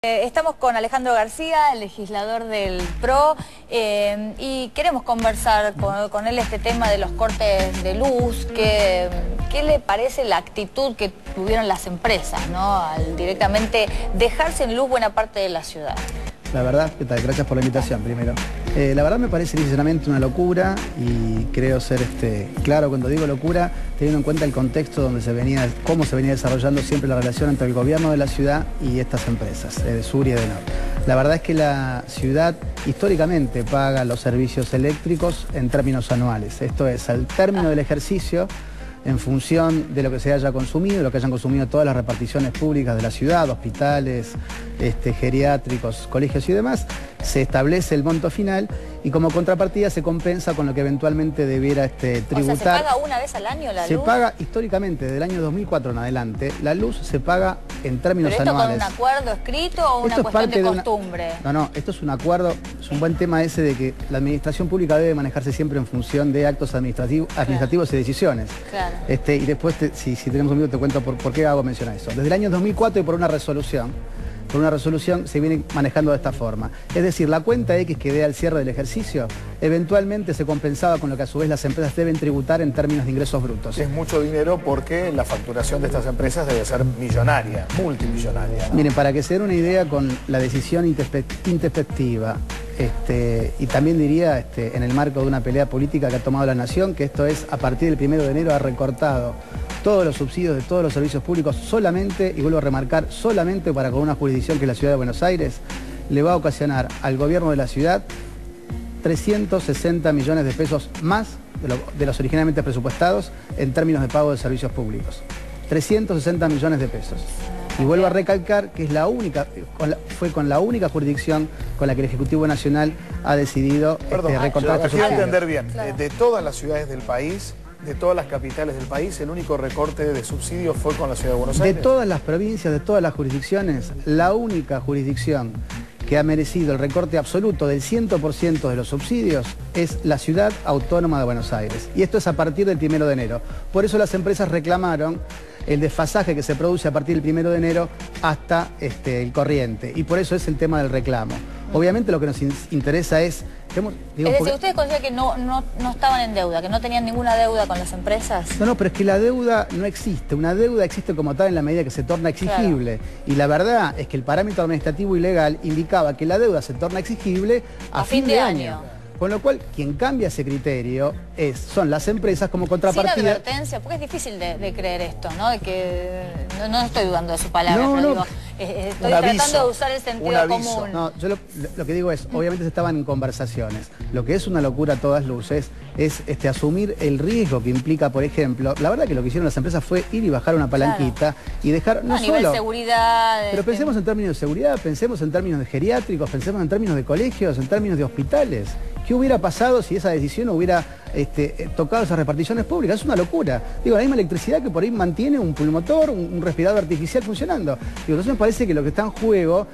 Estamos con Alejandro García, el legislador del PRO, y queremos conversar con él este tema de los cortes de luz. ¿Qué le parece la actitud que tuvieron las empresas, ¿no?, al directamente dejar sin luz buena parte de la ciudad? La verdad, ¿qué tal? Gracias por la invitación primero. La verdad me parece sinceramente una locura y creo ser claro cuando digo locura, teniendo en cuenta el contexto donde cómo se venía desarrollando siempre la relación entre el gobierno de la ciudad y estas empresas, de sur y de norte. La verdad es que la ciudad históricamente paga los servicios eléctricos en términos anuales, esto es, al término del ejercicio, en función de lo que se haya consumido, lo que hayan consumido todas las reparticiones públicas de la ciudad, hospitales, geriátricos, colegios y demás, se establece el monto final y como contrapartida se compensa con lo que eventualmente debiera tributar. O sea, ¿se paga una vez al año la luz? Se paga históricamente, del año 2004 en adelante, la luz se paga en términos anuales. ¿Pero esto anuales. con un acuerdo escrito o una cuestión de costumbre? No, esto es un acuerdo, es un buen tema ese de que la administración pública debe manejarse siempre en función de actos administrativos y decisiones. Claro. Y después, si tenemos un minuto, te cuento por qué hago mención a eso. Desde el año 2004 y por una resolución se viene manejando de esta forma. Es decir, la cuenta X que dé al cierre del ejercicio, eventualmente se compensaba con lo que a su vez las empresas deben tributar en términos de ingresos brutos. Es mucho dinero porque la facturación de estas empresas debe ser millonaria, multimillonaria, ¿no? Miren, para que se den una idea con la decisión introspectiva, y también diría en el marco de una pelea política que ha tomado la Nación, que esto es, a partir del 1 de enero ha recortado todos los subsidios de todos los servicios públicos solamente, y vuelvo a remarcar, solamente para con una jurisdicción que es la Ciudad de Buenos Aires, le va a ocasionar al gobierno de la ciudad 360 millones de pesos más de los originalmente presupuestados en términos de pago de servicios públicos. 360 millones de pesos. Y vuelvo a recalcar que es fue con la única jurisdicción con la que el Ejecutivo Nacional ha decidido recortar estos subsidios. Entender bien, claro. De todas las ciudades del país, de todas las capitales del país, el único recorte de subsidios fue con la Ciudad de Buenos Aires. De todas las provincias, de todas las jurisdicciones, la única jurisdicción que ha merecido el recorte absoluto del 100% de los subsidios es la Ciudad Autónoma de Buenos Aires. Y esto es a partir del 1 de enero. Por eso las empresas reclamaron el desfasaje que se produce a partir del 1 de enero hasta el corriente. Y por eso es el tema del reclamo. Obviamente lo que nos interesa es... es decir, ¿ustedes consideran que no estaban en deuda, que no tenían ninguna deuda con las empresas? No, pero es que la deuda no existe. Una deuda existe como tal en la medida que se torna exigible. Claro. Y la verdad es que el parámetro administrativo y legal indicaba que la deuda se torna exigible a fin de año. Con lo cual, quien cambia ese criterio son las empresas como contrapartida. Sin advertencia, porque es difícil de creer esto, ¿no? De que no estoy dudando de su palabra, pero digo, estoy tratando de usar el sentido común. No, yo lo que digo es, obviamente se estaban en conversaciones. Lo que es una locura a todas luces es asumir el riesgo que implica, por ejemplo, la verdad que lo que hicieron las empresas fue ir y bajar una palanquita, claro, y dejar a nivel de seguridad. Pero pensemos en términos de seguridad, pensemos en términos de geriátricos, pensemos en términos de colegios, en términos de hospitales. ¿Qué hubiera pasado si esa decisión hubiera tocado esas reparticiones públicas? Es una locura. Digo, la misma electricidad que por ahí mantiene un pulmotor, un respirador artificial funcionando. Digo, entonces me parece que lo que está en juego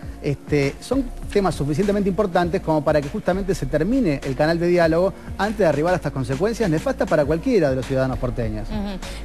son temas suficientemente importantes como para que justamente se termine el canal de diálogo antes de arribar a estas consecuencias nefastas para cualquiera de los ciudadanos porteños.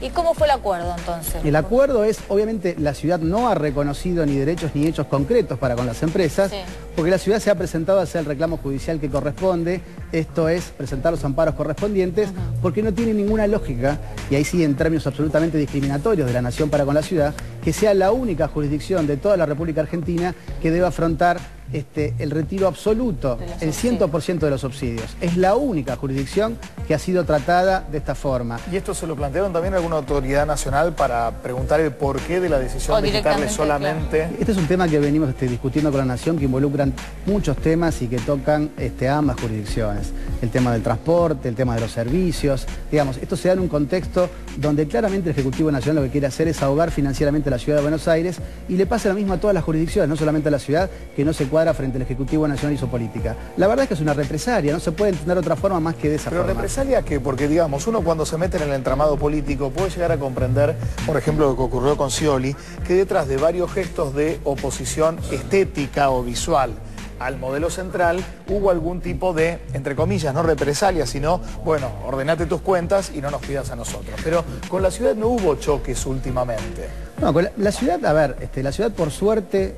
¿Y cómo fue el acuerdo entonces? El acuerdo es, obviamente, la ciudad no ha reconocido ni derechos ni hechos concretos para con las empresas, sí, porque la ciudad se ha presentado a hacer el reclamo judicial que corresponde, esto es, presentar los amparos correspondientes, porque no tiene ninguna lógica, y ahí sí en términos absolutamente discriminatorios de la nación para con la ciudad, que sea la única jurisdicción de toda la República Argentina que deba afrontar el retiro absoluto, el 100% de los subsidios. Es la única jurisdicción que ha sido tratada de esta forma. ¿Y esto se lo plantearon también a alguna autoridad nacional para preguntar el porqué de la decisión de quitarle solamente? Claro. Este es un tema que venimos discutiendo con la Nación, que involucran muchos temas y que tocan ambas jurisdicciones. El tema del transporte, el tema de los servicios. Digamos, esto se da en un contexto donde claramente el Ejecutivo Nacional lo que quiere hacer es ahogar financieramente a la Ciudad de Buenos Aires, y le pasa lo mismo a todas las jurisdicciones, no solamente a la ciudad, que no se frente al Ejecutivo Nacional y su política. La verdad es que es una represalia, no se puede entender otra forma más que de esa forma. ¿Pero represalia qué? Porque, digamos, uno cuando se mete en el entramado político puede llegar a comprender, por ejemplo, lo que ocurrió con Scioli, que detrás de varios gestos de oposición estética o visual al modelo central hubo algún tipo de, entre comillas, no represalia, sino, bueno, ordenate tus cuentas y no nos pidas a nosotros. Pero con la ciudad no hubo choques últimamente. No, con la ciudad, a ver, la ciudad por suerte,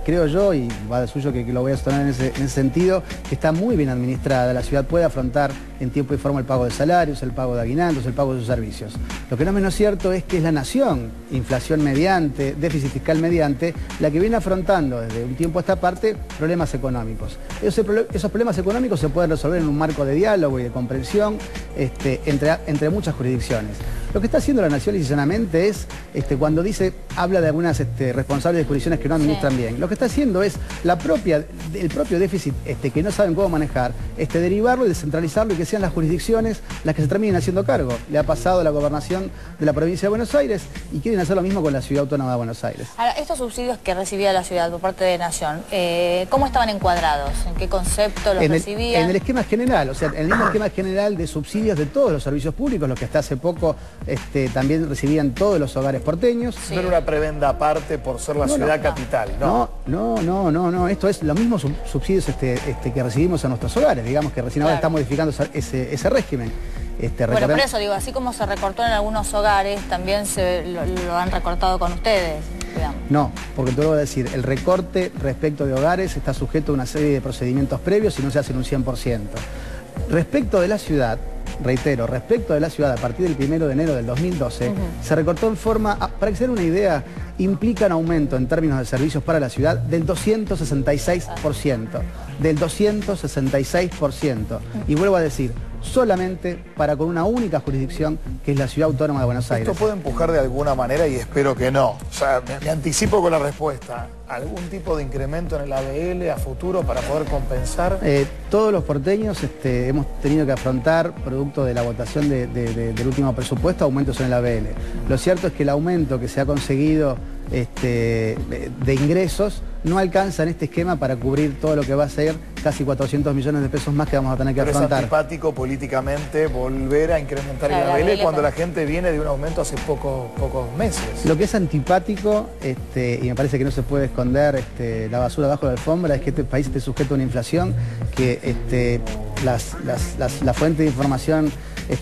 creo yo, y va de suyo que lo voy a sostener en ese sentido, que está muy bien administrada. La ciudad puede afrontar en tiempo y forma el pago de salarios, el pago de aguinaldos, el pago de sus servicios. Lo que no es menos cierto es que es la nación, inflación mediante, déficit fiscal mediante, la que viene afrontando desde un tiempo a esta parte problemas económicos. Esos problemas económicos se pueden resolver en un marco de diálogo y de comprensión entre muchas jurisdicciones. Lo que está haciendo la Nación ligeramente es, cuando habla de algunas responsables de jurisdicciones que no administran bien, lo que está haciendo es el propio déficit que no saben cómo manejar, derivarlo y descentralizarlo y que sean las jurisdicciones las que se terminen haciendo cargo. Le ha pasado a la gobernación de la provincia de Buenos Aires y quieren hacer lo mismo con la Ciudad Autónoma de Buenos Aires. Ahora, estos subsidios que recibía la ciudad por parte de Nación, ¿cómo estaban encuadrados? ¿En qué concepto los recibían? En el esquema general, o sea, en el mismo esquema general de subsidios de todos los servicios públicos, los que hasta hace poco también recibían todos los hogares porteños. No era una prebenda aparte por ser la ciudad capital, ¿no? No, esto es los mismos subsidios que recibimos en nuestros hogares, digamos que recién ahora está modificando ese régimen. Bueno, por eso digo, así como se recortó en algunos hogares, también lo han recortado con ustedes, digamos. No, porque te lo voy a decir, el recorte respecto de hogares está sujeto a una serie de procedimientos previos y no se hace en un 100%. Respecto de la ciudad, reitero, respecto de la ciudad, a partir del 1 de enero del 2012, se recortó en forma, para que se den una idea, implica un aumento en términos de servicios para la ciudad del 266%. Del 266%. Y vuelvo a decir, solamente para con una única jurisdicción, que es la Ciudad Autónoma de Buenos Aires. ¿Esto puede empujar de alguna manera, y espero que no? O sea, me anticipo con la respuesta. ¿Algún tipo de incremento en el ABL a futuro para poder compensar? Todos los porteños hemos tenido que afrontar, producto de la votación del último presupuesto, aumentos en el ABL. Lo cierto es que el aumento que se ha conseguido de ingresos no alcanza en este esquema para cubrir todo lo que va a ser casi 400 millones de pesos más que vamos a tener que afrontar. Pero es antipático políticamente volver a incrementar el ABL cuando la gente viene de un aumento hace pocos meses. Lo que es antipático, y me parece que no se puede esconder la basura bajo la alfombra, es que este país esté sujeto a una inflación que la fuente de información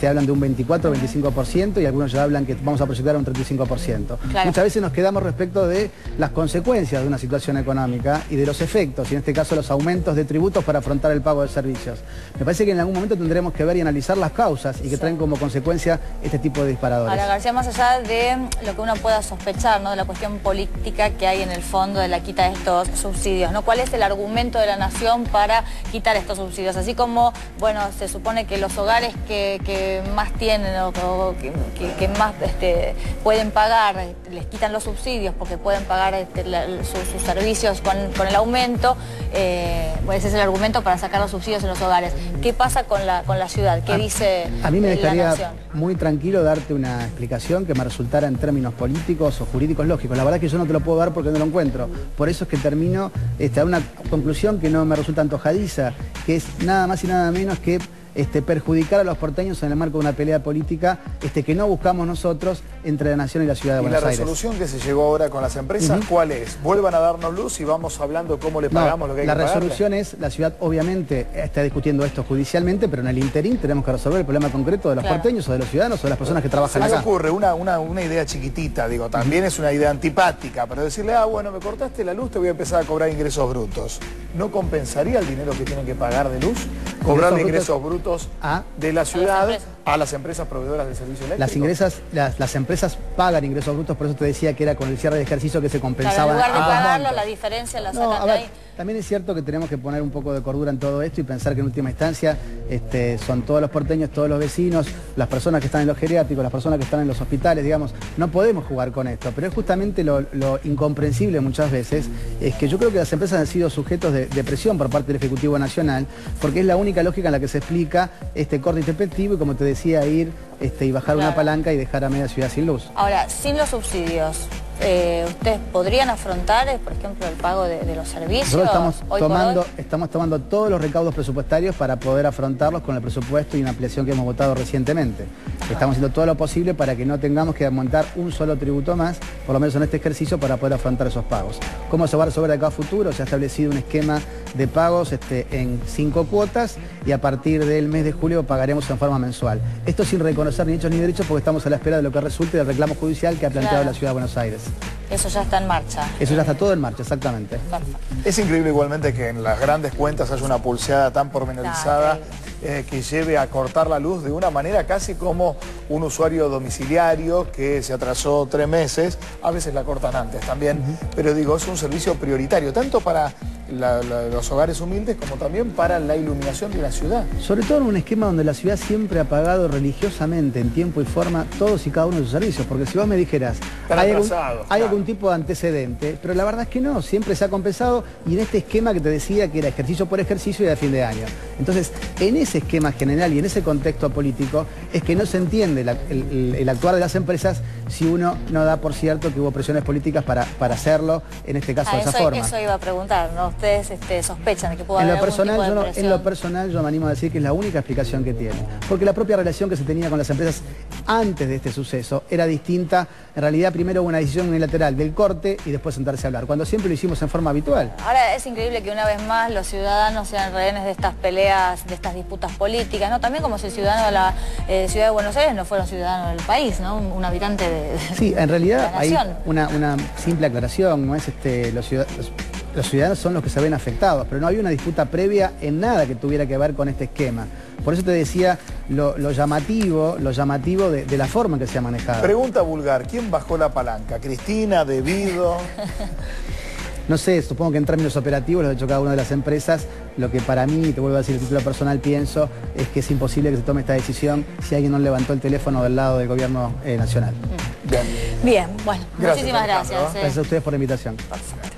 hablan de un 24 o 25% y algunos ya hablan que vamos a proyectar un 35%. Claro. Muchas veces nos quedamos respecto de las consecuencias de una situación económica y de los efectos, y en este caso los aumentos de tributos para afrontar el pago de servicios. Me parece que en algún momento tendremos que ver y analizar las causas y que traen como consecuencia este tipo de disparadores. Ahora, García, más allá de lo que uno pueda sospechar, ¿no?, de la cuestión política que hay en el fondo de la quita de estos subsidios, ¿no? ¿Cuál es el argumento de la Nación para quitar estos subsidios? Así como, bueno, se supone que los hogares que más tienen o que más pueden pagar, les quitan los subsidios porque pueden pagar sus servicios con el aumento, ese es el argumento para sacar los subsidios en los hogares. ¿Qué pasa con la ciudad? ¿Qué dice la Nación? A mí me dejaría muy tranquilo darte una explicación que me resultara en términos políticos o jurídicos lógicos. La verdad es que yo no te lo puedo dar porque no lo encuentro. Por eso es que termino a una conclusión que no me resulta antojadiza, que es nada más y nada menos que perjudicar a los porteños en el marco de una pelea política que no buscamos nosotros entre la Nación y la Ciudad de Buenos Aires. ¿Y la resolución que se llegó ahora con las empresas, cuál es? ¿Vuelvan a darnos luz y vamos hablando cómo le pagamos lo que hay que pagarle? La resolución es, la ciudad obviamente está discutiendo esto judicialmente, pero en el interín tenemos que resolver el problema concreto de los porteños o de los ciudadanos o de las personas que trabajan acá. Se me ocurre una idea chiquitita, digo, también es una idea antipática, pero decirle, bueno, me cortaste la luz, te voy a empezar a cobrar ingresos brutos. ¿No compensaría el dinero que tienen que pagar de luz? Cobrarle ingresos brutos de la ciudad a las empresas proveedoras de servicio eléctrico. Las empresas pagan ingresos brutos, por eso te decía que era con el cierre de ejercicio que se compensaba. Claro, en lugar de pagarlo, la diferencia la sacan de ahí. También es cierto que tenemos que poner un poco de cordura en todo esto y pensar que en última instancia son todos los porteños, todos los vecinos, las personas que están en los geriátricos, las personas que están en los hospitales, digamos, no podemos jugar con esto, pero es justamente lo incomprensible muchas veces, es que yo creo que las empresas han sido sujetos de presión por parte del Ejecutivo Nacional, porque es la única lógica en la que se explica este corte intempestivo y, como te decía, ir y bajar una palanca y dejar a media ciudad sin luz. Ahora, sin los subsidios, ¿ustedes podrían afrontar, por ejemplo, el pago de los servicios? Nosotros estamos tomando todos los recaudos presupuestarios para poder afrontarlos con el presupuesto y una ampliación que hemos votado recientemente. Estamos haciendo todo lo posible para que no tengamos que montar un solo tributo más, por lo menos en este ejercicio, para poder afrontar esos pagos. ¿Cómo se va a resolver de acá a futuro? Se ha establecido un esquema de pagos en 5 cuotas y a partir del mes de julio pagaremos en forma mensual. Esto sin reconocer ni hechos ni derechos porque estamos a la espera de lo que resulte del reclamo judicial que ha planteado la Ciudad de Buenos Aires. Eso ya está en marcha. Eso ya está todo en marcha, exactamente. Perfecto. Es increíble igualmente que en las grandes cuentas haya una pulseada tan pormenorizada que lleve a cortar la luz de una manera casi como un usuario domiciliario que se atrasó 3 meses, a veces la cortan antes también, pero digo, es un servicio prioritario, tanto para los hogares humildes como también para la iluminación de la ciudad. Sobre todo en un esquema donde la ciudad siempre ha pagado religiosamente en tiempo y forma todos y cada uno de sus servicios, porque si vos me dijeras, hay algún tipo de antecedente, pero la verdad es que no, siempre se ha compensado y en este esquema que te decía que era ejercicio por ejercicio y de fin de año. Entonces, en ese esquema general y en ese contexto político es que no se entiende el actuar de las empresas si uno no da por cierto que hubo presiones políticas para hacerlo, en este caso de esa forma. Eso iba a preguntar, ¿no? Ustedes sospechan de que pudo haber algún tipo de presión. En lo personal yo me animo a decir que es la única explicación que tiene, porque la propia relación que se tenía con las empresas antes de este suceso era distinta. En realidad primero hubo una decisión unilateral del corte y después sentarse a hablar, cuando siempre lo hicimos en forma habitual. Ahora es increíble que una vez más los ciudadanos sean rehenes de estas peleas, de estas disputas políticas, ¿no? También como si el ciudadano de la Ciudad de Buenos Aires no fuera un ciudadano del país, ¿no? Un habitante de Sí, en realidad la hay nación. una simple aclaración, no es los ciudadanos son los que se ven afectados, pero no había una disputa previa en nada que tuviera que ver con este esquema. Por eso te decía lo llamativo de la forma en que se ha manejado. Pregunta vulgar, ¿quién bajó la palanca? ¿Cristina, Debido? No sé, supongo que en términos operativos lo ha hecho cada una de las empresas. Lo que para mí, te vuelvo a decir el título personal, pienso es que es imposible que se tome esta decisión si alguien no levantó el teléfono del lado del gobierno nacional. Bien. Bien, bueno, Gracias, muchísimas Alejandro. gracias. Gracias a ustedes por la invitación. Perfecto.